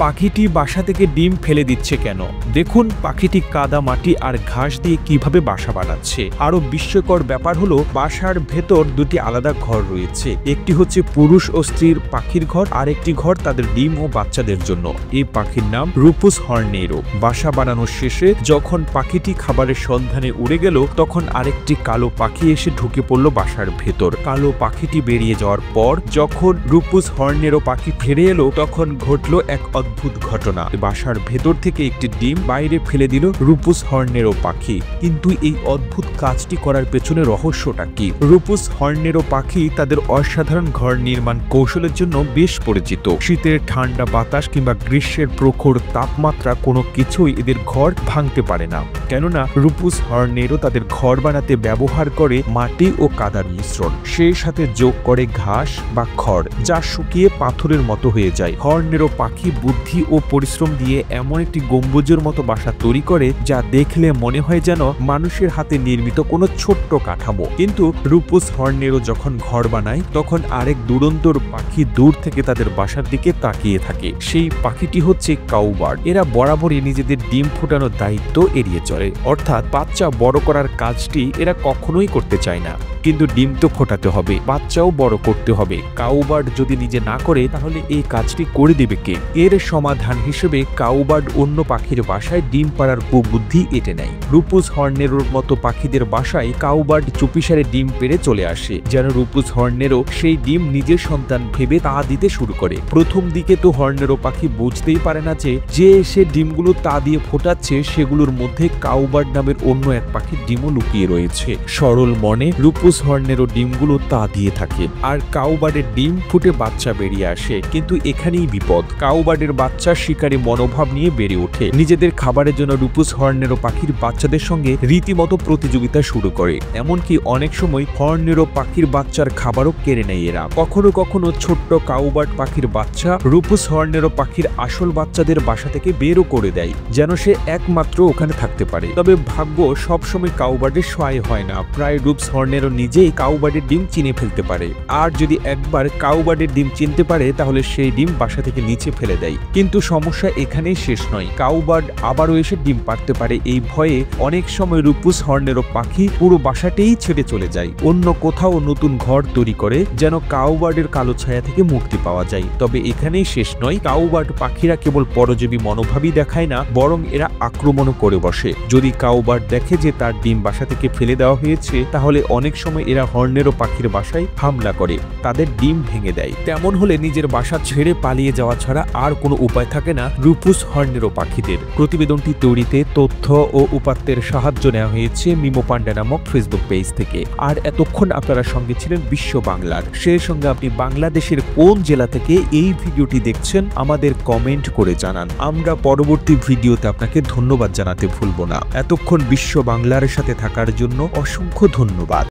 পাখিটি বাসা থেকে ডিম ফেলে দিচ্ছে কেন? দেখুন পাখিটি কাদা মাটি আর ঘাস দিয়ে কিভাবে বাসা বানাচ্ছে। আরো বিস্ময়কর ব্যাপার হলো বাসার ভেতর দুটি আলাদা ঘর রয়েছে। একটি হচ্ছে পুরুষ ও স্ত্রীর পাখির ঘর, আর একটি ঘর তাদের ডিম ও বাচ্চাদের জন্য। এই পাখির নাম রুপুস হর্নেরো। বাসা বানানোর শেষে যখন পাখিটি খাবারের সন্ধানে উড়ে গেল, তখন আরেকটি কালো পাখি এসে ঢুকে পড়ল বাসার ভেতর। কালো পাখিটি বেরিয়ে যাওয়ার পর যখন রুপুস হর্নেরো পাখি ফিরে এলো, তখন ঘটলো এক অদ্ভুত ঘটনা। বাসার ভেতর থেকে একটি ডিম বাইরে ফেলে দিল রুপুস হর্নেরো পাখি। কিন্তু এই অদ্ভুত কাজটি করার পেছনে রহস্যটা কি? রুপুস হর্নেরো পাখি তাদের অসাধারণ ঘর নির্মাণ কৌশলের জন্য বেশ পরিচিত। শীতের ঠান্ডা বাতাস কিংবা গ্রীষ্মের প্রখর তাপমাত্রা কোনো কিছুই এদের ঘর ভাঙতে পারে না, কেননা রুপুস হর্নেরো তাদের ঘর বানাতে ব্যবহার করে মাটি ও কাদার মিশ্রণ, সেই সাথে যোগ করে ঘাস বা খড়, যা শুকিয়ে পাথরের মতো হয়ে যায়। হর্নেরো পাখি বুদ্ধি ও পরিশ্রম দিয়ে এমন একটি গম্বুজের মতো বাসা তৈরি করে যা দেখলে মনে হয় যেন মানুষের হাতে নির্মিত কোনো ছোট্ট কাঠামো। কিন্তু রুপুস হর্নেরো যখন ঘর বানায়, তখন আরেক দুরন্তর পাখি দূর থেকে তাদের বাসার দিকে তাকিয়ে থাকে। সেই পাখিটি হচ্ছে কাউবার্ড। এরা বরাবরই নিজেদের ডিম ফোটানোর দায়িত্ব এড়িয়ে চলে, অর্থাৎ বাচ্চা বড় করার কাজটি এরা কখনোই করতে চায় না। কিন্তু ডিম তো ফোটাতে হবে, বাচ্চাও বড় করতে হবে। কাউবার্ড যদি নিজে না করে তাহলে এই কাজটি করে দেবে কে? এর সমাধান হিসেবে কাউবার্ড অন্য পাখির বাসায় ডিম পাড়ার কুবুদ্ধি এঁটে নেয়। রুপুস হর্নেরোর মতো পাখিদের বাসায় কাউবার্ড চুপিসারে ডিম পেড়ে চলে আসে, যেন রুপুস হর্নেরো সেই ডিম নিজের সন্তান ভেবে তা দিতে শুরু করে। প্রথম দিকে তো হর্নেরো পাখি বুঝতেই পারে না যে সে ডিমগুলো তা দিয়ে ফোটাচ্ছে সেগুলোর মধ্যে কাউবার্ড নামের অন্য এক পাখির ডিমও লুকিয়ে রয়েছে। সরল মনে রুপুস হর্নেরো ডিমগুলো তা দিয়ে থাকে, আর কাউবার্ডের ডিম ফুটে বাচ্চা বেরিয়ে আসে। কিন্তু এখানেই বিপদ, কাউবার্ডের বাচ্চা শিকারী মনোভাব নিয়ে বেড়ে ওঠে। নিজেদের খাবারের জন্য রুপুস হর্নেরো পাখির বাচ্চাদের সঙ্গে রীতিমতো প্রতিযোগিতা শুরু করে। এমনকি অনেক সময় হর্নেরো পাখির বাচ্চার খাবারও কেড়ে নেয় এরা। কখনো কখনো ছোট্ট কাউবার্ড পাখির বাচ্চা রুপুস হর্নেরো পাখির আসল বাচ্চাদের বাসা থেকে বেরও করে দেয়, যেন সে একমাত্র ওখানে থাকতে পারে। তবে ভাগ্য সবসময় কাউবার্ডের সহায় হয় না। প্রায় রুপুস হর্নেরো নিজেই কাউবার্ডের ডিম চিনে ফেলতে পারে, আর যদি একবার কাউবার্ডের ডিম চিনতে পারে তাহলে সেই ডিম বাসা থেকে নিচে ফেলে দেয়। কিন্তু সমস্যা এখানেই শেষ নয়, কাউবার্ড আবারও এসে ডিম পাড়তে পারে। এই ভয়ে অনেক সময় রুপুস হর্নেরো পাখি পুরো বাসাতেই ছেড়ে চলে যায়, অন্য কোথাও নতুন ঘর তৈরি করে, যেন কাউবার্ডের কালো ছায়া থেকে মুক্তি পাওয়া যায়। তবে এখানেই শেষ নয়, কাউবার্ড পাখিরা কেবল পরজীবী মনোভাবই দেখায় না, বরং এরা আক্রমণও করে বসে। যদি কাউবার্ড দেখে যে তার ডিম বাসা থেকে ফেলে দেওয়া হয়েছে, তাহলে অনেক সময় এরা হর্নেরো পাখির বাসায় হামলা করে তাদের ডিম ভেঙে দেয়। তেমন হলে নিজের বাসা ছেড়ে পালিয়ে যাওয়া ছাড়া আর কোনো উপায় থাকে না রুপুস হর্নেরো পাখিদের। প্রতিবেদনটি তৈরিতে তথ্য ও উপাত্তের সাহায্য নেওয়া হয়েছে মিমো পান্ডা নামক ফেসবুক পেজ থেকে। আর এতক্ষণ আপনারা সঙ্গে ছিলেন বিশ্ব বাংলার। সেই সঙ্গে আপনি বাংলাদেশের কোন জেলা থেকে এই ভিডিওটি দেখছেন আমাদের কমেন্ট করে জানান। আমরা পরবর্তী ভিডিওতে আপনাকে ধন্যবাদ জানাতে ভুলব না। এতক্ষণ বিশ্ব বাংলার সাথে থাকার জন্য অসংখ্য ধন্যবাদ।